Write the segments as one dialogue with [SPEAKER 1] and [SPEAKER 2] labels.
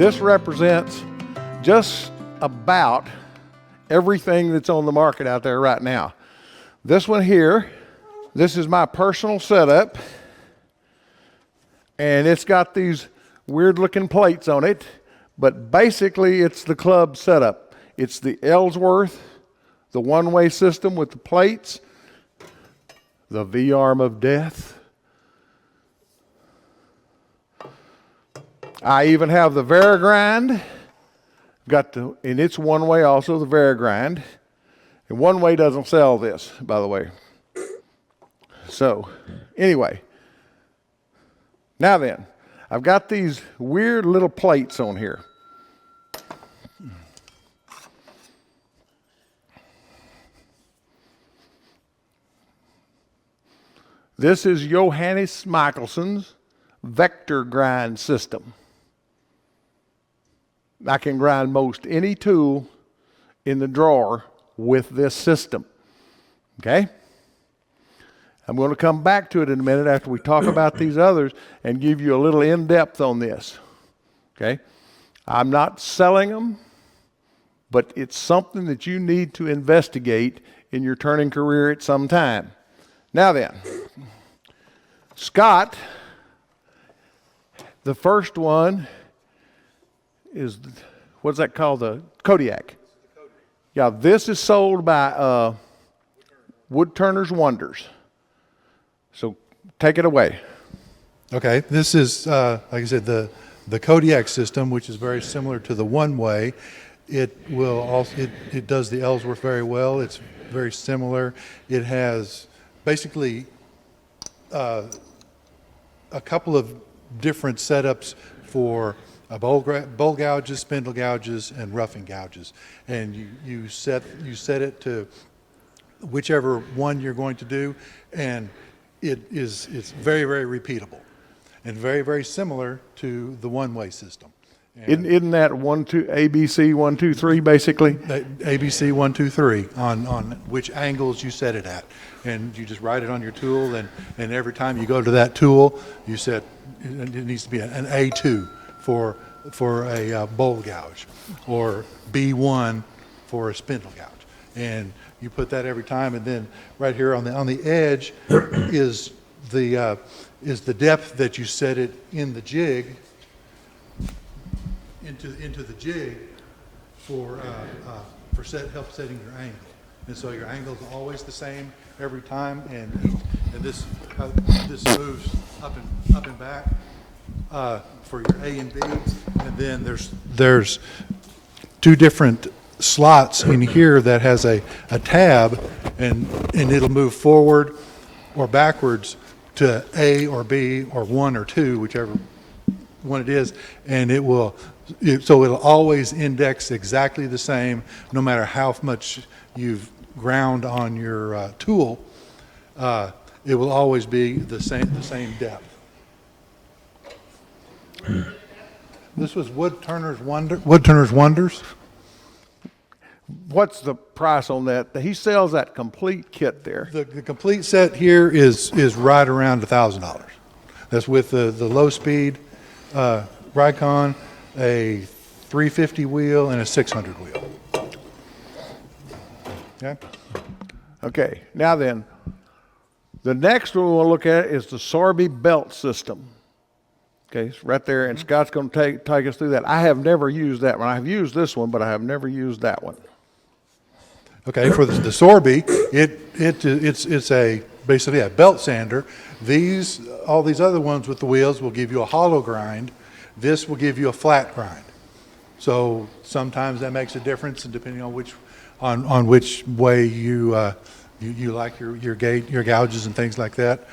[SPEAKER 1] This represents just about everything that's on the market out there right now. This one here, this is my personal setup, and it's got these weird looking plates on it, but basically it's the club setup. It's the Ellsworth, the one-way system with the plates, the V-arm of death. I even have the Varigrind, and it's one way also, the Varigrind. And one way doesn't sell this, by the way. So, anyway. Now then, I've got these weird little plates on here. This is Johannes Michelson's vector grind system. I can grind most any tool in the drawer with this system. Okay? I'm going to come back to it in a minute after we talk about these others and give you a little in-depth on this. Okay? I'm not selling them, but it's something that you need to investigate in your turning career at some time. Now then, Scott, the first one is, what's that called? The Kodiak. Yeah, this is sold by Woodturner's Wonders. So take it away.
[SPEAKER 2] Okay, this is, like I said, the Kodiak system, which is very similar to the one-way. It will also, it does the Ellsworth very well. It's very similar. It has basically a couple of different setups for bowl gouges, spindle gouges, and roughing gouges, and you set it to whichever one you're going to do, and it's very, very repeatable, and very, very similar to the one-way system.
[SPEAKER 1] Isn't that ABC 1 2 3 basically?
[SPEAKER 2] ABC 1 2 3 on which angles you set it at, and you just write it on your tool, and every time you go to that tool, you set it needs to be an A2 for a bowl gouge, or B1 for a spindle gouge, and you put that every time. And then right here on the edge is the depth that you set it in the jig into the jig for help setting your angle. And so your angle is always the same every time, and this moves up and back for your A and B, and then there's two different slots in here that has a tab, and it'll move forward or backwards to A or B or 1 or 2, whichever one it is, and so it'll always index exactly the same, no matter how much you've ground on your tool. It will always be the same depth. This was Woodturner's Wonders.
[SPEAKER 1] What's the price on that? He sells that complete kit there.
[SPEAKER 2] The complete set here is right around $1,000. That's with the low speed Rikon, a 350 wheel, and a 600 wheel. Okay.
[SPEAKER 1] Okay. Now then, the next one we'll look at is the Sorby belt system. Okay, it's right there, and Scott's going to take us through that. I have never used that one. I've used this one, but I have never used that one.
[SPEAKER 2] Okay, for the Sorby, it's basically a belt sander. All these other ones with the wheels will give you a hollow grind. This will give you a flat grind. So sometimes that makes a difference, and depending on which way you like your gouges and things like that,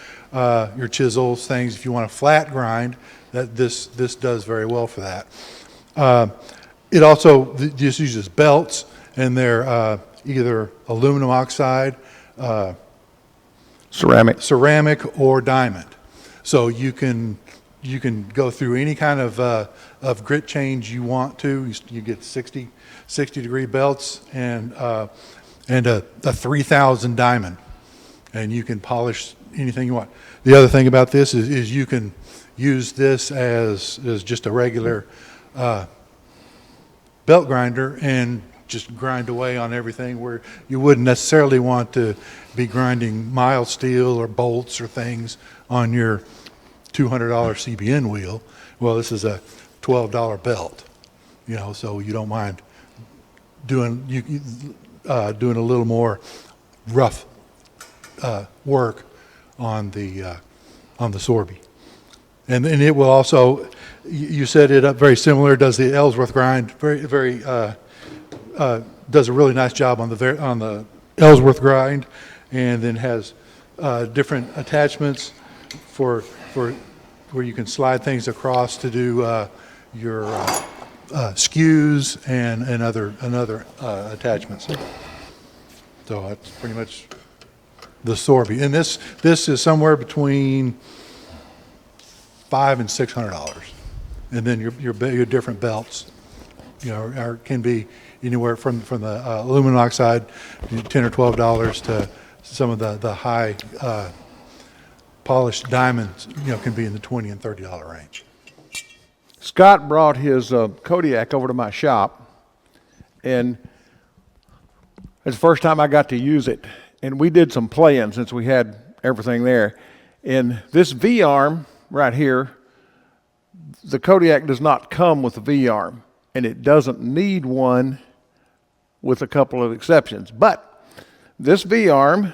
[SPEAKER 2] your chisels, things. If you want a flat grind, this does very well for that. It also just uses belts, and they're either aluminum oxide, ceramic, or diamond. So you can go through any kind of grit change you want to. You get 60 degree belts and a 3000 diamond, and you can polish anything you want. The other thing about this is you can use this as just a regular belt grinder and just grind away on everything, where you wouldn't necessarily want to be grinding mild steel or bolts or things on your $200 CBN wheel. Well, this is a $12 belt, so you don't mind doing doing a little more rough work on the Sorby. And it will also, you set it up very similar, does the Ellsworth grind, very does a really nice job on the Ellsworth grind, and then has different attachments for where you can slide things across to do your skews and other attachments. So that's pretty much the Sorby, and this is somewhere between $500 and $600, and then your different belts, can be anywhere from the aluminum oxide, $10 or $12, to some of the high polished diamonds, can be in the $20 and $30 range.
[SPEAKER 1] Scott brought his Kodiak over to my shop, and it's the first time I got to use it. And we did some playing since we had everything there. And this V-arm right here, the Kodiak does not come with a V-arm, and it doesn't need one, with a couple of exceptions. But this V-arm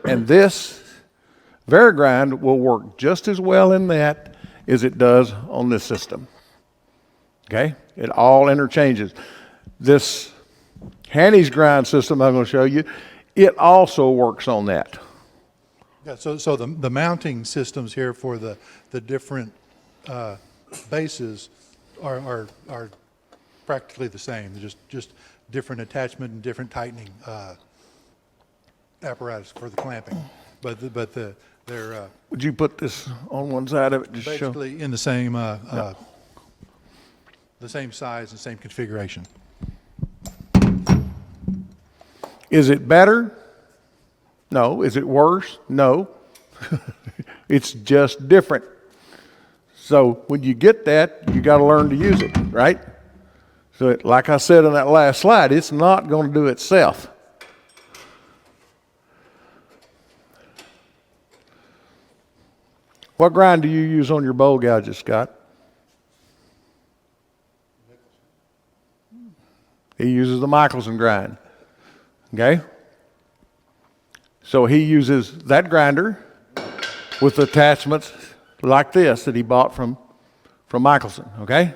[SPEAKER 1] and this Varigrind will work just as well in that as it does on this system. Okay? It all interchanges. This Hanny's grind system I'm going to show you, it also works on that.
[SPEAKER 2] Yeah, so the mounting systems here for the different bases are practically the same. They're just different attachment and different tightening apparatus for the clamping. But they're
[SPEAKER 1] Would you put this on one side of it? Just show.
[SPEAKER 2] basically in the same size and same configuration.
[SPEAKER 1] Is it better? No. Is it worse? No. It's just different. So when you get that, you got to learn to use it, right? So like I said on that last slide, it's not going to do itself. What grind do you use on your bowl gouges, Scott? He uses the Michelson grind. Okay? So he uses that grinder with attachments like this that he bought from Michelson. Okay?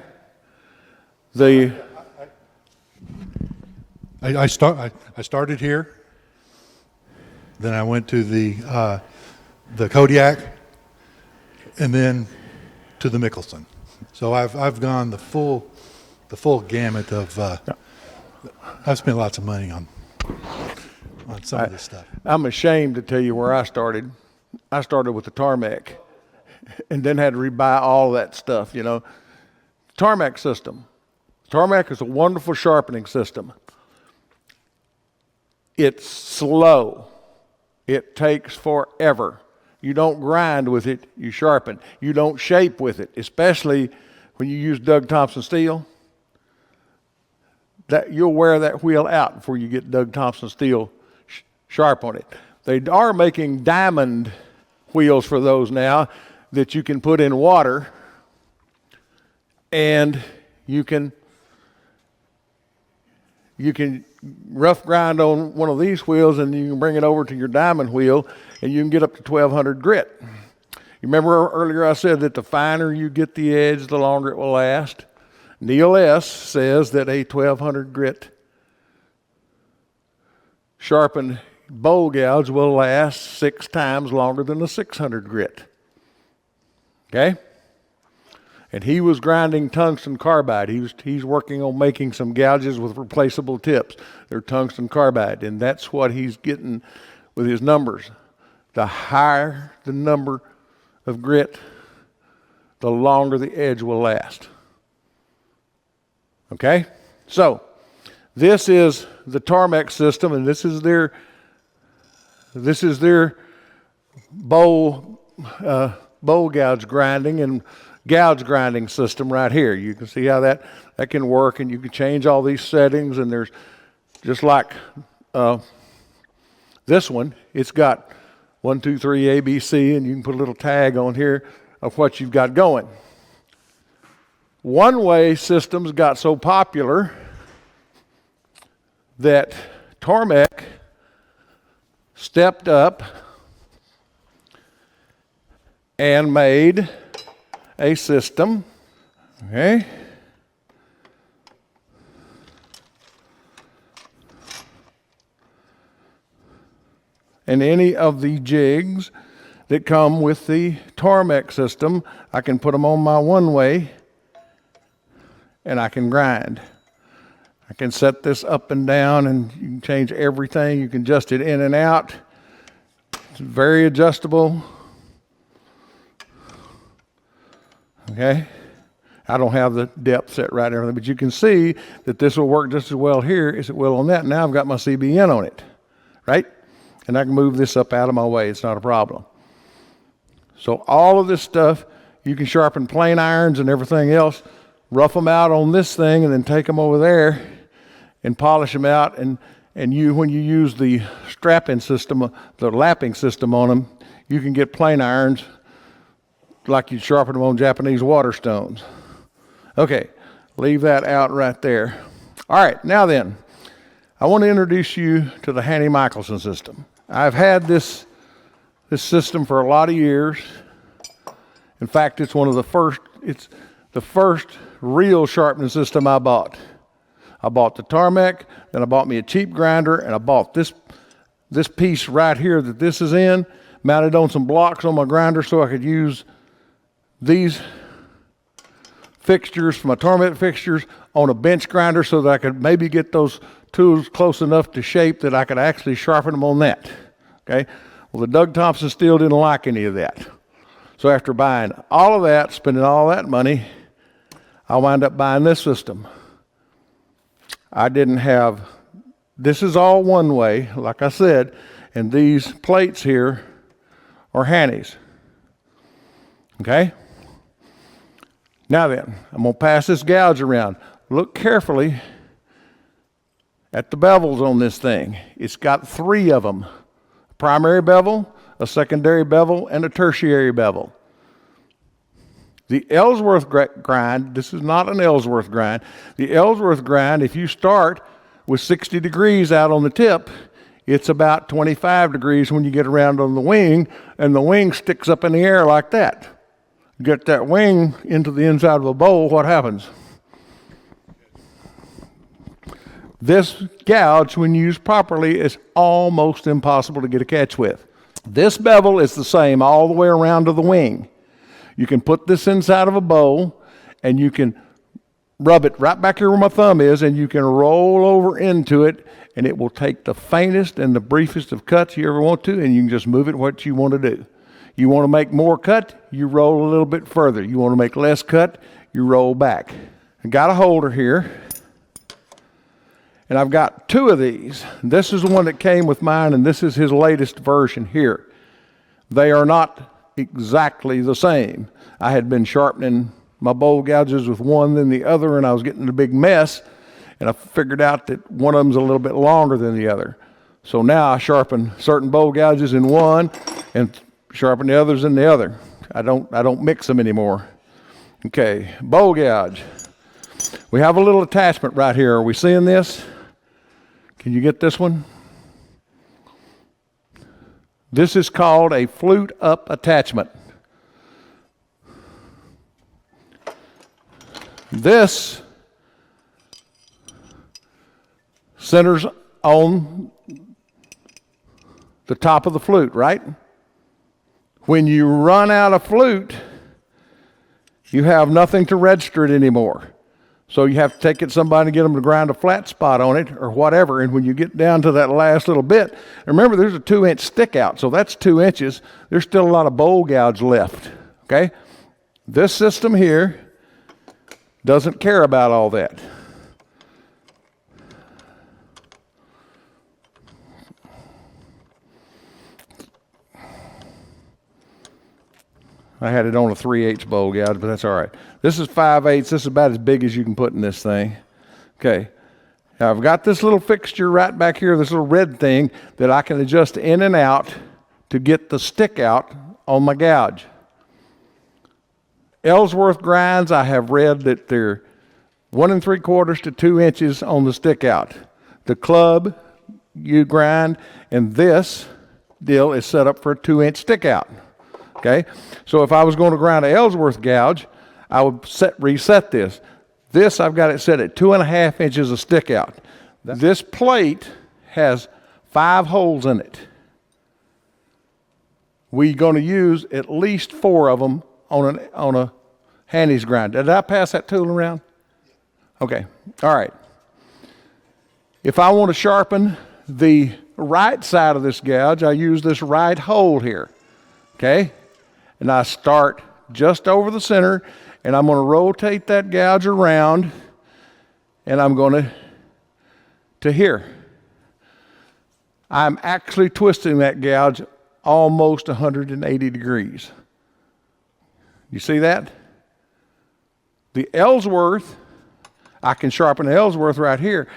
[SPEAKER 2] I started here, then I went to the Kodiak, and then to the Michelson. So I've gone the full gamut of. I've spent lots of money on some of this stuff.
[SPEAKER 1] I'm ashamed to tell you where I started. I started with the Tarmac, and then had to rebuy all that stuff. Tarmac system. Tarmac is a wonderful sharpening system. It's slow. It takes forever. You don't grind with it, you sharpen. You don't shape with it, especially when you use Doug Thompson steel. That you'll wear that wheel out before you get Doug Thompson steel sharp on it. They are making diamond wheels for those now that you can put in water, and you can rough grind on one of these wheels, and you can bring it over to your diamond wheel, and you can get up to 1200 grit. You remember earlier I said that the finer you get the edge, the longer it will last? Neil S. says that a 1200 grit sharpened bowl gouge will last 6 times longer than a 600 grit. Okay? And he was grinding tungsten carbide. He's working on making some gouges with replaceable tips. They're tungsten carbide, and that's what he's getting with his numbers. The higher the number of grit, the longer the edge will last. Okay? So, this is the Tarmac system, and this is their bowl gouge grinding, and gouge grinding system right here. You can see how that can work, and you can change all these settings, and there's just like this one, it's got 1, 2, 3, A, B, C, and you can put a little tag on here of what you've got going. One-way systems got so popular that Tormek stepped up and made a system, okay? And any of the jigs that come with the Tormek system, I can put them on my one-way and I can grind. I can set this up and down, and you can change everything. You can adjust it in and out. It's very adjustable. Okay? I don't have the depth set right and everything, but you can see that this will work just as well here as it will on that. Now I've got my CBN on it, right? And I can move this up out of my way. It's not a problem. So all of this stuff, you can sharpen plane irons and everything else, rough them out on this thing, and then take them over there and polish them out. And when you use the strapping system, the lapping system on them, you can get plane irons like you'd sharpen them on Japanese water stones. Okay, leave that out right there. All right, now then, I want to introduce you to the Hanny Michelson system. I've had this system for a lot of years. In fact, it's the first real sharpening system I bought. I bought the Tormek, then I bought me a cheap grinder, and I bought this piece right here that this is in, mounted on some blocks on my grinder so I could use these fixtures from my Tormek fixtures on a bench grinder so that I could maybe get those tools close enough to shape that I could actually sharpen them on that. Okay? Well, the Doug Thompson steel didn't like any of that. So after buying all of that, spending all that money, I wound up buying this system. This is all one way, like I said, and these plates here are Hanny's. Okay? Now then, I'm going to pass this gouge around. Look carefully at the bevels on this thing. It's got 3 of them. A primary bevel, a secondary bevel, and a tertiary bevel. The Ellsworth grind, this is not an Ellsworth grind. The Ellsworth grind, if you start with 60 degrees out on the tip, it's about 25 degrees when you get around on the wing, and the wing sticks up in the air like that. Get that wing into the inside of a bowl, what happens? This gouge, when used properly, is almost impossible to get a catch with. This bevel is the same all the way around to the wing. You can put this inside of a bowl, and you can rub it right back here where my thumb is, and you can roll over into it, and it will take the faintest and the briefest of cuts you ever want to, and you can just move it what you want to do. You want to make more cut, you roll a little bit further. You want to make less cut, you roll back. I got a holder here, and I've got 2 of these. This is the one that came with mine, and this is his latest version here. They are not exactly the same. I had been sharpening my bowl gouges with one then the other, and I was getting a big mess, and I figured out that one of them's a little bit longer than the other. So now I sharpen certain bowl gouges in one and sharpen the others in the other. I don't mix them anymore. Okay, bowl gouge. We have a little attachment right here. Are we seeing this? Can you get this one? This is called a flute up attachment. This centers on the top of the flute, right? When you run out of flute, you have nothing to register it anymore. So you have to take it to somebody and get them to grind a flat spot on it or whatever. And when you get down to that last little bit, remember there's a 2-inch stick out. So that's 2 inches. There's still a lot of bowl gouge left. Okay? This system here doesn't care about all that. I had it on a 3/8 bowl gouge, but that's all right. This is 5/8. This is about as big as you can put in this thing. Okay. Now I've got this little fixture right back here, this little red thing that I can adjust in and out to get the stick out on my gouge. Ellsworth grinds, I have read that they're 1 3/4 to 2 inches on the stick out. The club you grind, and this deal is set up for a 2-inch stick out. Okay, so if I was going to grind an Ellsworth gouge, I would reset this. This I've got it set at 2.5 inches of stick out. This plate has 5 holes in it. We're going to use at least 4 of them on a Handy's grinder. Did I pass that tool around? Okay, all right. If I want to sharpen the right side of this gouge, I use this right hole here, okay? And I start just over the center, and I'm going to rotate that gouge around, and I'm going to here. I'm actually twisting that gouge almost 180 degrees. You see that? The Ellsworth, I can sharpen the Ellsworth right here.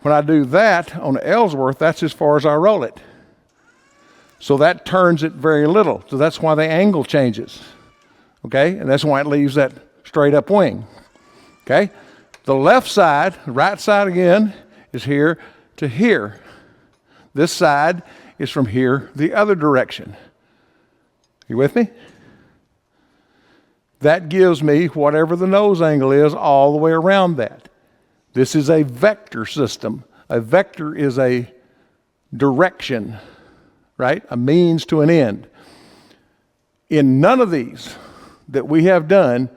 [SPEAKER 1] When I do that on the Ellsworth, that's as far as I roll it. So that turns it very little. So that's why the angle changes. Okay? And that's why it leaves that straight up wing. Okay? The left side, right side again, is here to here. This side is from here the other direction. You with me? That gives me whatever the nose angle is all the way around that. This is a vector system. A vector is a direction, right? A means to an end. In none of these that we have done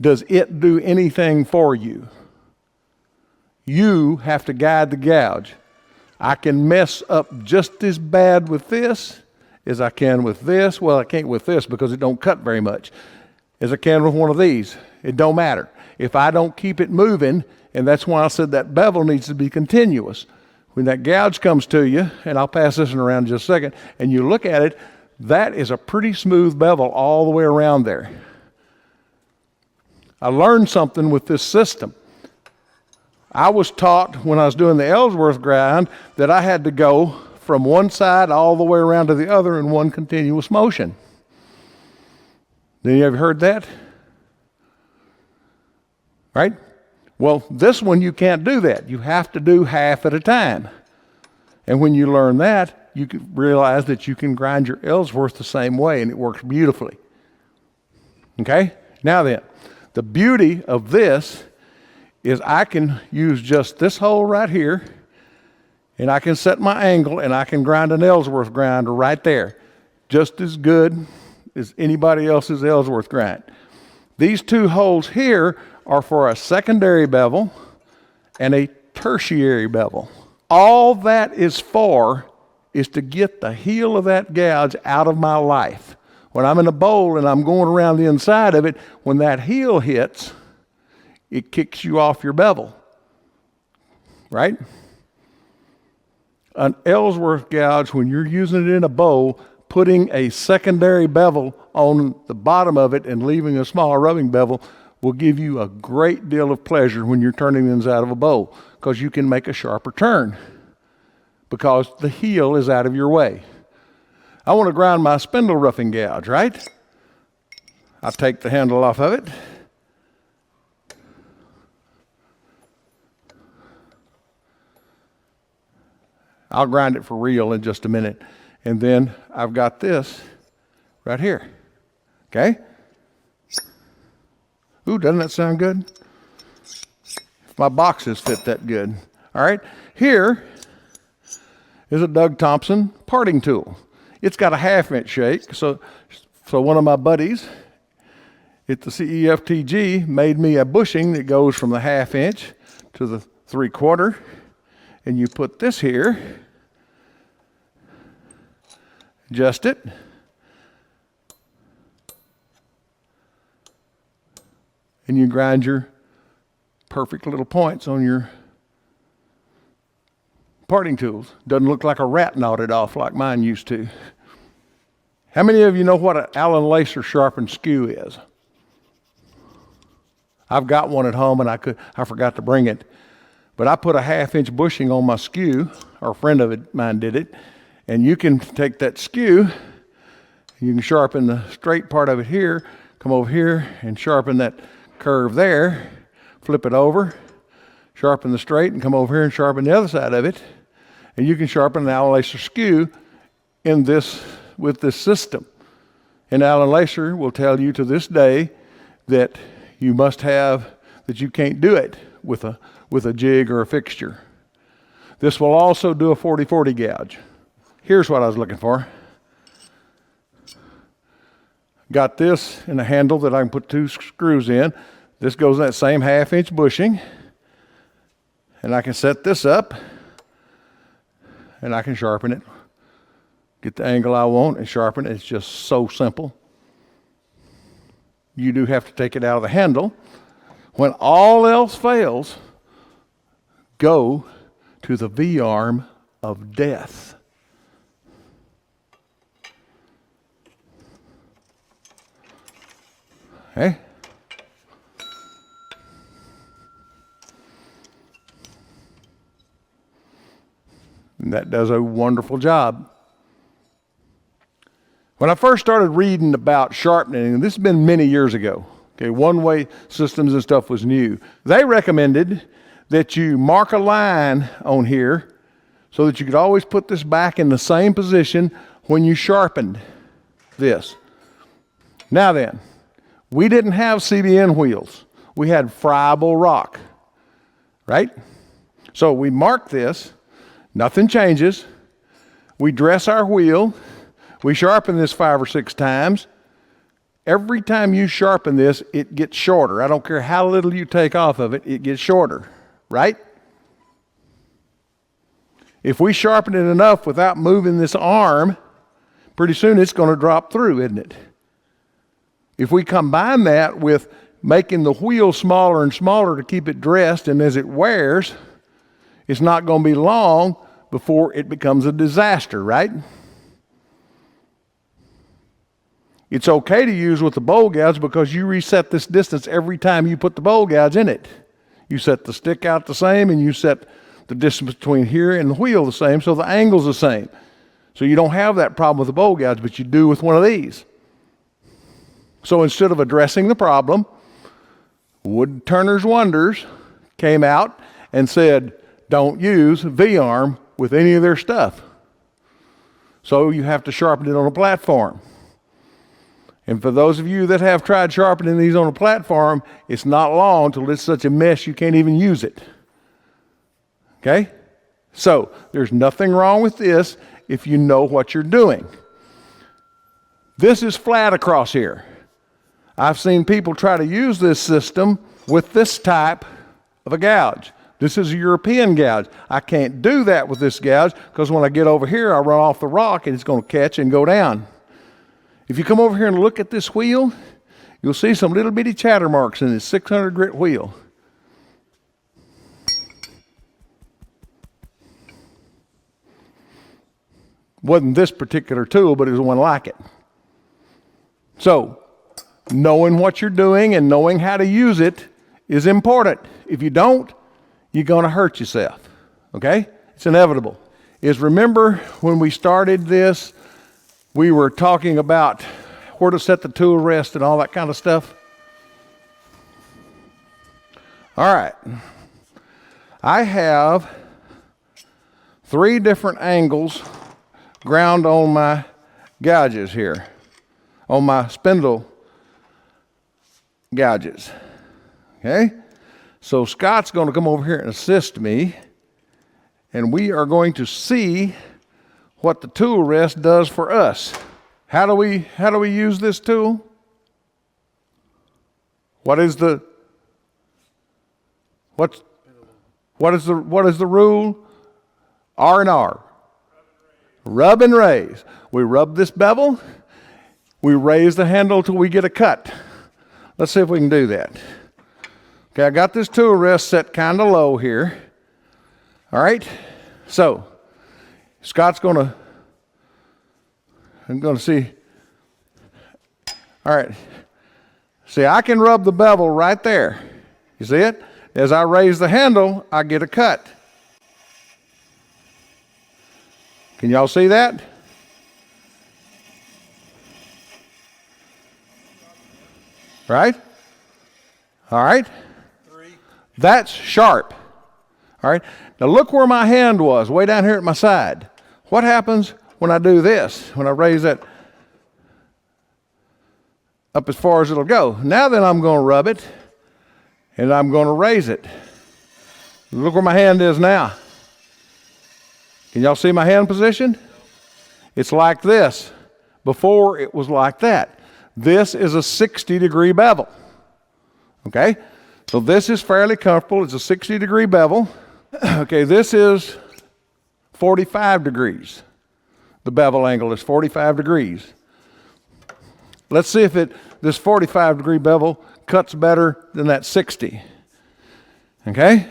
[SPEAKER 1] does it do anything for you. You have to guide the gouge. I can mess up just as bad with this as I can with this. Well, I can't with this because it don't cut very much. As I can with one of these. It don't matter. If I don't keep it moving, and that's why I said that bevel needs to be continuous. When that gouge comes to you, and I'll pass this one around in just a second, and you look at it, that is a pretty smooth bevel all the way around there. I learned something with this system. I was taught when I was doing the Ellsworth grind that I had to go from one side all the way around to the other in one continuous motion. Have you ever heard that? Right? Well, this one you can't do that. You have to do half at a time. And when you learn that, you can realize that you can grind your Ellsworth the same way, and it works beautifully. Okay? Now then, the beauty of this is I can use just this hole right here, and I can set my angle, and I can grind an Ellsworth grinder right there, just as good as anybody else's Ellsworth grind. These 2 holes here are for a secondary bevel and a tertiary bevel. All that is for is to get the heel of that gouge out of my life. When I'm in a bowl and I'm going around the inside of it, when that heel hits, it kicks you off your bevel, right? An Ellsworth gouge, when you're using it in a bowl, putting a secondary bevel on the bottom of it and leaving a smaller rubbing bevel will give you a great deal of pleasure when you're turning the inside of a bowl, because you can make a sharper turn because the heel is out of your way. I want to grind my spindle roughing gouge, right? I take the handle off of it. I'll grind it for real in just a minute. And then I've got this right here. Okay? Ooh, doesn't that sound good? My boxes fit that good. All right? Here is a Doug Thompson parting tool. It's got a 1/2 inch shake. So one of my buddies at the CEFTG made me a bushing that goes from the 1/2 inch to the 3/4. And you put this here, adjust it, and you grind your perfect little points on your parting tools. Doesn't look like a rat knotted off like mine used to. How many of you know what an Allen Lacer sharpened skew is? I've got one at home and I forgot to bring it. But I put a 1/2-inch bushing on my skew, or a friend of mine did it, and you can take that skew, you can sharpen the straight part of it here, come over here and sharpen that curve there, flip it over, sharpen the straight, and come over here and sharpen the other side of it, and you can sharpen an Allen Lacer skew with this system. And Allen Lacer will tell you to this day that you can't do it with a jig or a fixture. This will also do a 40/40 gouge. Here's what I was looking for. Got this in a handle that I can put 2 screws in. This goes in that same 1/2-inch bushing. And I can set this up and I can sharpen it. Get the angle I want and sharpen it. It's just so simple. You do have to take it out of the handle. When all else fails, go to the V-arm of death. Okay? And that does a wonderful job. When I first started reading about sharpening, and this has been many years ago, okay, one-way systems and stuff was new. They recommended that you mark a line on here so that you could always put this back in the same position when you sharpened this. Now then, we didn't have CBN wheels. We had friable rock, right? So we mark this, nothing changes. We dress our wheel. We sharpen this 5 or 6 times. Every time you sharpen this, it gets shorter. I don't care how little you take off of it, it gets shorter, right? If we sharpen it enough without moving this arm, pretty soon it's going to drop through, isn't it? If we combine that with making the wheel smaller and smaller to keep it dressed, and as it wears, it's not going to be long before it becomes a disaster, right? It's okay to use with the bowl gouge because you reset this distance every time you put the bowl gouge in it. You set the stick out the same and you set the distance between here and the wheel the same, so the angle's the same. So you don't have that problem with the bowl gouge, but you do with one of these. So instead of addressing the problem, Wood Turner's Wonders came out and said, don't use V-arm with any of their stuff. So you have to sharpen it on a platform. And for those of you that have tried sharpening these on a platform, it's not long till it's such a mess you can't even use it. Okay? So there's nothing wrong with this if you know what you're doing. This is flat across here. I've seen people try to use this system with this type of a gouge. This is a European gouge. I can't do that with this gouge because when I get over here, I run off the rock and it's going to catch and go down. If you come over here and look at this wheel, you'll see some little bitty chatter marks in this 600 grit wheel. Wasn't this particular tool, but it was one like it. So, knowing what you're doing and knowing how to use it is important. If you don't, you're going to hurt yourself. Okay? It's inevitable. Remember when we started this, we were talking about where to set the tool rest and all that kind of stuff? All right. I have 3 different angles ground on my gouges here, on my spindle gouges. Okay? So Scott's going to come over here and assist me, and we are going to see what the tool rest does for us. How do we use this tool? What is the rule? R&R. Rub and raise. We rub this bevel. We raise the handle till we get a cut. Let's see if we can do that. Okay, I got this tool rest set kind of low here. All right, so I'm going to see All right. See, I can rub the bevel right there. You see it? As I raise the handle, I get a cut. Can y'all see that? Right? All right. That's sharp. All right. Now look where my hand was, way down here at my side. What happens when I do this, when I raise that up as far as it'll go? Now then I'm going to rub it, and I'm going to raise it. Look where my hand is now. Can y'all see my hand position? It's like this. Before it was like that. This is a 60-degree bevel. Okay? So this is fairly comfortable. It's a 60-degree bevel. Okay, this is 45 degrees. The bevel angle is 45 degrees. Let's see if this 45-degree bevel cuts better than that 60. Okay?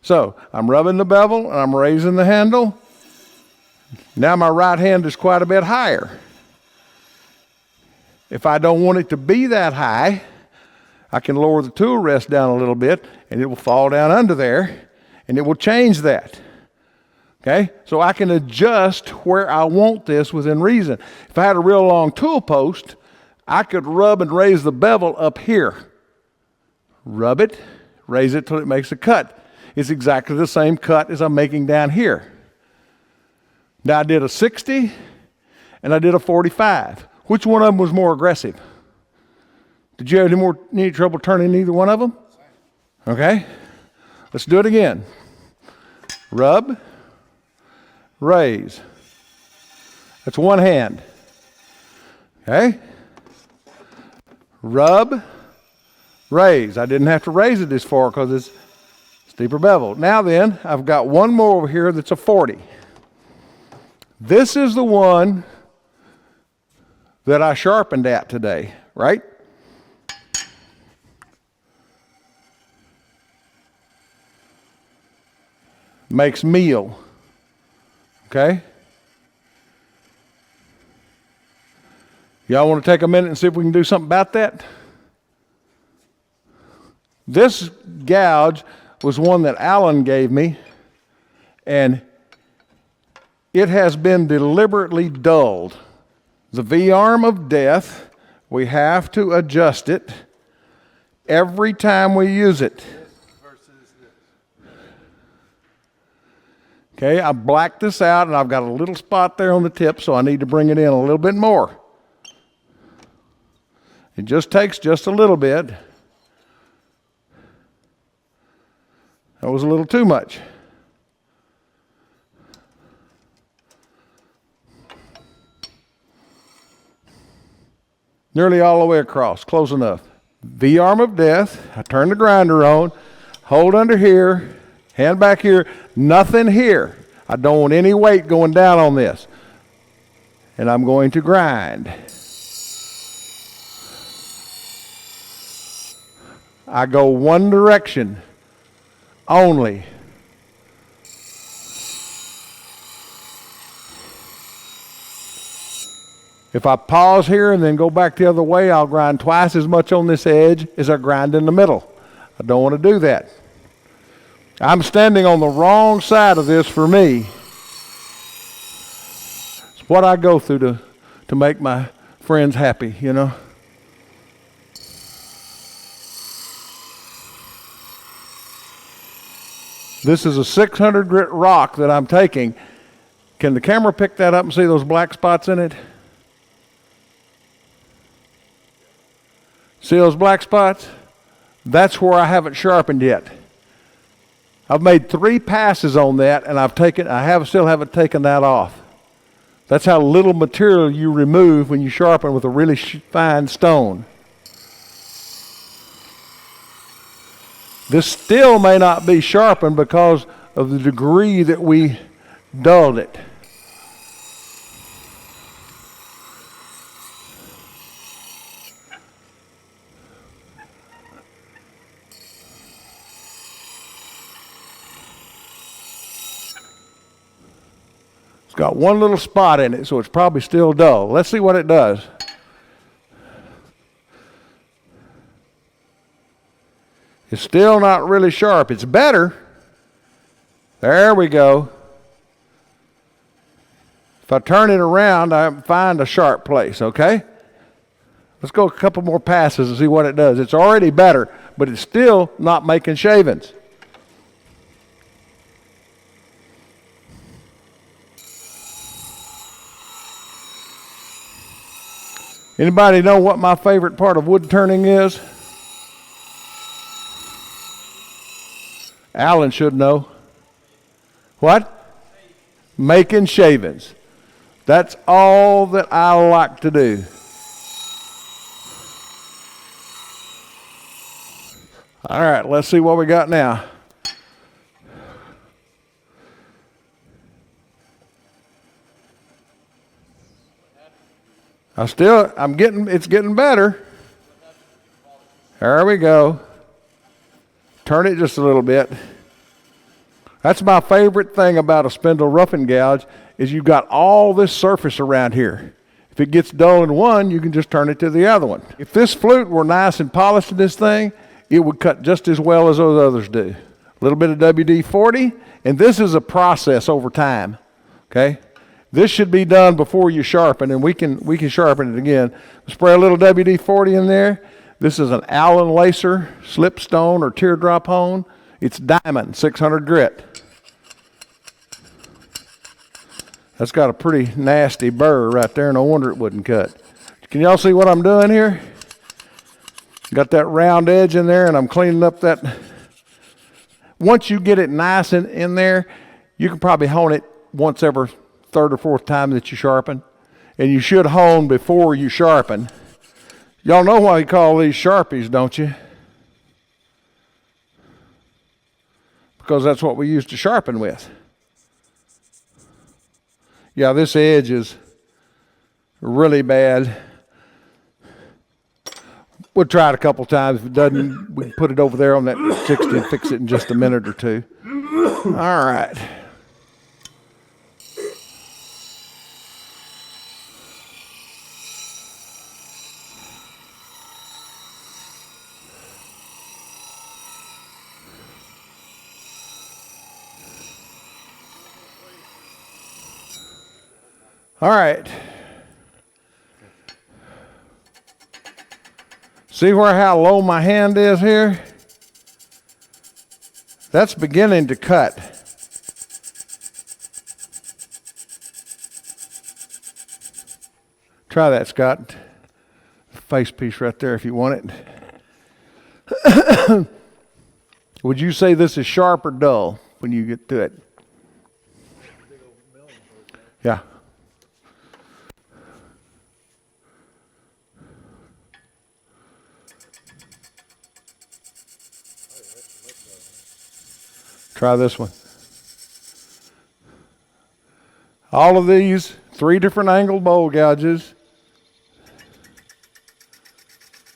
[SPEAKER 1] So I'm rubbing the bevel and I'm raising the handle. Now my right hand is quite a bit higher. If I don't want it to be that high, I can lower the tool rest down a little bit and it will fall down under there and it will change that. Okay? So I can adjust where I want this within reason. If I had a real long tool post, I could rub and raise the bevel up here. Rub it, raise it till it makes a cut. It's exactly the same cut as I'm making down here. Now I did a 60 and I did a 45. Which one of them was more aggressive? Did you have any trouble turning either one of them? Okay. Let's do it again. Rub, raise. That's one hand. Okay. Rub, raise. I didn't have to raise it this far because it's steeper bevel. Now then, I've got one more over here that's a 40. This is the one that I sharpened at today, right? Makes meal. Okay? Y'all want to take a minute and see if we can do something about that? This gouge was one that Alan gave me, and it has been deliberately dulled. The V-arm of death, we have to adjust it every time we use it. Okay, I blacked this out and I've got a little spot there on the tip, so I need to bring it in a little bit more. It just takes just a little bit. That was a little too much. Nearly all the way across, close enough. V-arm of death, I turn the grinder on, hold under here, hand back here, nothing here. I don't want any weight going down on this. And I'm going to grind. I go one direction only. If I pause here and then go back the other way, I'll grind twice as much on this edge as I grind in the middle. I don't want to do that. I'm standing on the wrong side of this for me. It's what I go through to make my friends happy, you know. This is a 600 grit rock that I'm taking. Can the camera pick that up and see those black spots in it? See those black spots? That's where I haven't sharpened yet. I've made 3 passes on that, and still haven't taken that off. That's how little material you remove when you sharpen with a really fine stone. This still may not be sharpened because of the degree that we dulled it. It's got one little spot in it, so it's probably still dull. Let's see what it does. It's still not really sharp. It's better. There we go. If I turn it around, I find a sharp place, okay? Let's go a couple more passes and see what it does. It's already better, but it's still not making shavings. Anybody know what my favorite part of wood turning is? Alan should know. What? Making shavings. That's all that I like to do. All right, let's see what we got now. It's getting better. There we go. Turn it just a little bit. That's my favorite thing about a spindle roughing gouge is you've got all this surface around here. If it gets dull in one, you can just turn it to the other one. If this flute were nice and polished in this thing, it would cut just as well as those others do. A little bit of WD-40, and this is a process over time, okay? This should be done before you sharpen, and we can sharpen it again. Spray a little WD-40 in there. This is an Allen Lacer slipstone or teardrop hone. It's diamond, 600 grit. That's got a pretty nasty burr right there, no wonder it wouldn't cut. Can y'all see what I'm doing here? Got that round edge in there, and I'm cleaning up that. Once you get it nice in there, you can probably hone it once every third or fourth time that you sharpen. And you should hone before you sharpen. Y'all know why you call these Sharpies, don't you? Because that's what we used to sharpen with. Yeah, this edge is really bad. We'll try it a couple times. If it doesn't, we can put it over there on that 60 and fix it in just a minute or two. All right. All right. See how low my hand is here? That's beginning to cut. Try that, Scott. Face piece right there if you want it. Would you say this is sharp or dull when you get to it? Yeah. Try this one. All of these, 3 different angled bowl gouges.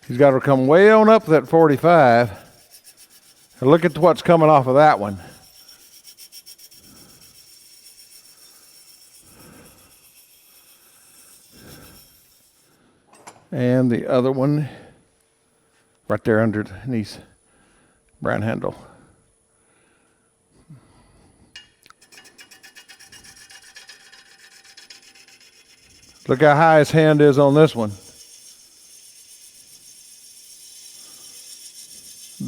[SPEAKER 1] He's got to come way on up that 45. And look at what's coming off of that one. And the other one right there underneath brown handle. Look how high his hand is on this one.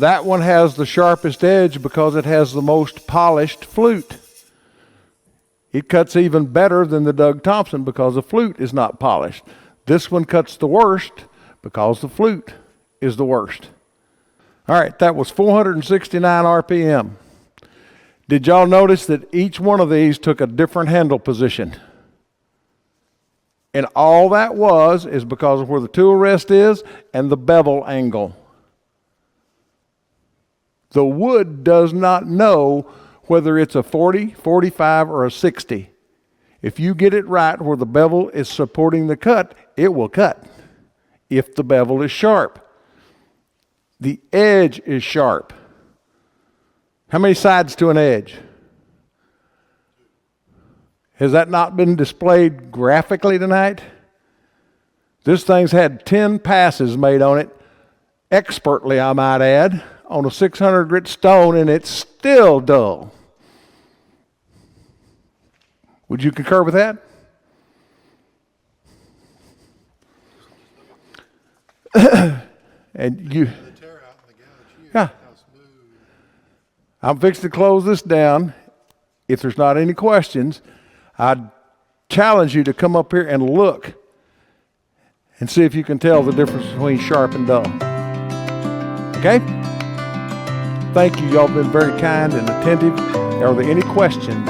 [SPEAKER 1] That one has the sharpest edge because it has the most polished flute. It cuts even better than the Doug Thompson because the flute is not polished. This one cuts the worst because the flute is the worst. All right, that was 469 RPM. Did y'all notice that each one of these took a different handle position? And all that is because of where the tool rest is and the bevel angle. The wood does not know whether it's a 40, 45, or a 60. If you get it right where the bevel is supporting the cut, it will cut. If the bevel is sharp. The edge is sharp. How many sides to an edge? Has that not been displayed graphically tonight? This thing's had 10 passes made on it, expertly I might add, on a 600 grit stone and it's still dull. Would you concur with that? And you,
[SPEAKER 2] The tear out in the gouge here,
[SPEAKER 1] yeah.
[SPEAKER 2] how smooth.
[SPEAKER 1] I'm fixing to close this down. If there's not any questions, I'd challenge you to come up here and look and see if you can tell the difference between sharp and dull. Okay? Thank you. Y'all been very kind and attentive. Are there any questions?